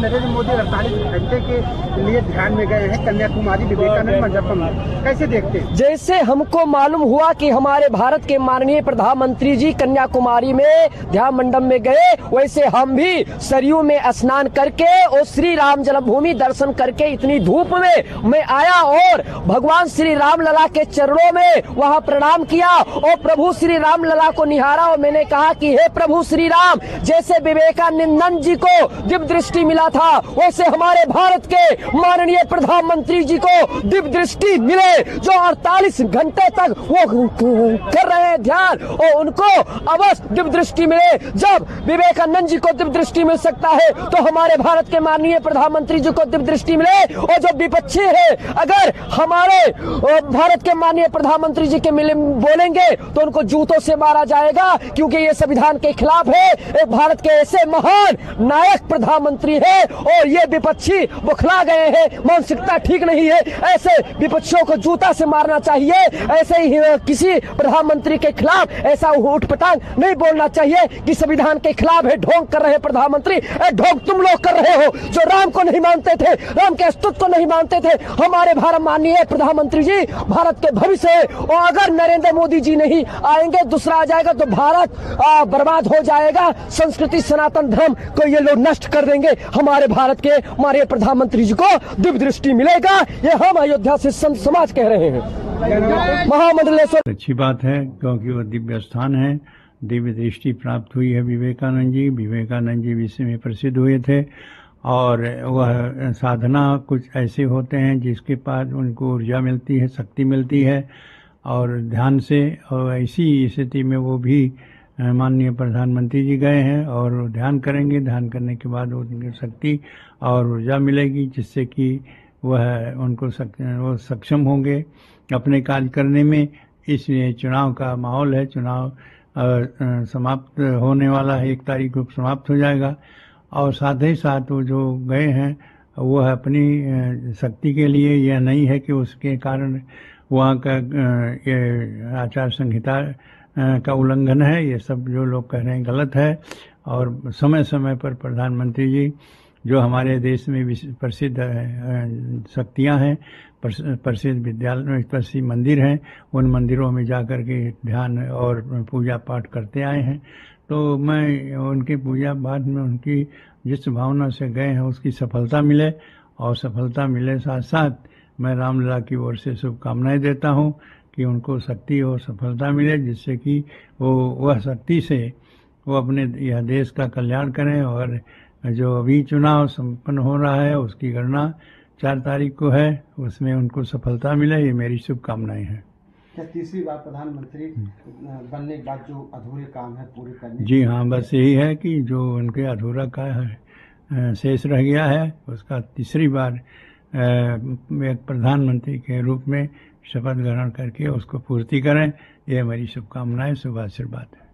नरेंद्र मोदी 48 घंटे के लिए ध्यान में गए हैं कन्याकुमारी विवेकानंद मंडपम में, कैसे देखते हैं? जैसे हमको मालूम हुआ कि हमारे भारत के माननीय प्रधानमंत्री जी कन्याकुमारी में ध्यान मंडप में गए, वैसे हम भी सरयू में स्नान करके और श्री राम जन्मभूमि दर्शन करके इतनी धूप में मैं आया और भगवान श्री राम लला के चरणों में वहां प्रणाम किया और प्रभु श्री राम लला को निहारा और मैंने कहा कि हे प्रभु श्री राम, जैसे विवेकानंद जी को दिव्य दृष्टि मिला था वैसे हमारे भारत के माननीय प्रधानमंत्री जी को दिव्य दृष्टि मिले, जो 48 घंटे तक वो कर रहे हैं ध्यान, और उनको अवश्य दिव्य दृष्टि मिले। जब विवेकानंद जी को दिव्य दृष्टि मिल सकता है तो हमारे भारत के माननीय प्रधानमंत्री जी को दिव्य दृष्टि मिले। और जो विपक्षी है अगर हमारे भारत के माननीय प्रधानमंत्री जी के मिले बोलेंगे तो उनको जूतों से मारा जाएगा, क्योंकि ये संविधान के खिलाफ है। एक भारत के ऐसे महान नायक प्रधानमंत्री है और ये विपक्षी बुखला गए हैं, मानसिकता ठीक नहीं है। ऐसे विपक्षियों को जूता से मारना चाहिए। ऐसे ही किसी प्रधानमंत्री के खिलाफ ऐसा उठपटांग नहीं बोलना चाहिए कि संविधान के खिलाफ है, ढोंग कर रहे प्रधानमंत्री। ढोंग तुम लोग कर रहे हो जो राम को नहीं मानते थे, राम के अस्तित्व को नहीं मानते थे। हमारे भारत माननीय प्रधानमंत्री जी भारत के भविष्य है और अगर नरेंद्र मोदी जी नहीं आएंगे, दूसरा आ जाएगा तो भारत बर्बाद हो जाएगा। संस्कृति सनातन धर्म को ये लोग नष्ट कर देंगे। हमारे भारत के माननीय प्रधानमंत्री जी को दिव्य दृष्टि मिलेगा, ये हम अयोध्या से संत समाज कह रहे हैं। महामंडलेश्वर अच्छी बात है क्योंकि वो दिव्य स्थान है, दिव्य दृष्टि प्राप्त हुई है विवेकानंद जी विश्व में प्रसिद्ध हुए थे और वह साधना कुछ ऐसे होते हैं जिसके पास उनको ऊर्जा मिलती है, शक्ति मिलती है और ध्यान से, और ऐसी स्थिति में वो भी माननीय प्रधानमंत्री जी गए हैं और ध्यान करेंगे। ध्यान करने के बाद उनकी शक्ति और ऊर्जा मिलेगी जिससे कि उनको वो सक्षम होंगे अपने कार्य करने में। इसलिए चुनाव का माहौल है, चुनाव समाप्त होने वाला है, 1 तारीख को समाप्त हो जाएगा और साथ ही साथ वो जो गए हैं वो अपनी शक्ति के लिए, यह नहीं है कि उसके कारण वहाँ का ये आचार संहिता का उल्लंघन है। ये सब जो लोग कह रहे हैं गलत है और समय समय पर प्रधानमंत्री जी जो हमारे देश में प्रसिद्ध शक्तियाँ हैं, प्रसिद्ध विद्यालय, प्रसिद्ध मंदिर हैं, उन मंदिरों में जाकर के ध्यान और पूजा पाठ करते आए हैं। तो मैं उनके पूजा पाठ में उनकी जिस भावना से गए हैं उसकी सफलता मिले और सफलता मिले साथ साथ मैं रामलला की ओर से शुभकामनाएं देता हूं कि उनको शक्ति और सफलता मिले जिससे कि वह शक्ति से वो अपने यह देश का कल्याण करें। और जो अभी चुनाव संपन्न हो रहा है उसकी गणना 4 तारीख को है, उसमें उनको सफलता मिले, ये मेरी शुभकामनाएं हैं। क्या तीसरी बार प्रधानमंत्री बनने के बाद जो अधूरे काम है पूरे करने? जी हाँ, बस यही है कि जो उनके अधूरा का शेष रह गया है उसका तीसरी बार एक प्रधानमंत्री के रूप में शपथ ग्रहण करके उसको पूर्ति करें, ये हमारी शुभकामनाएं, शुभ आशीर्वाद है।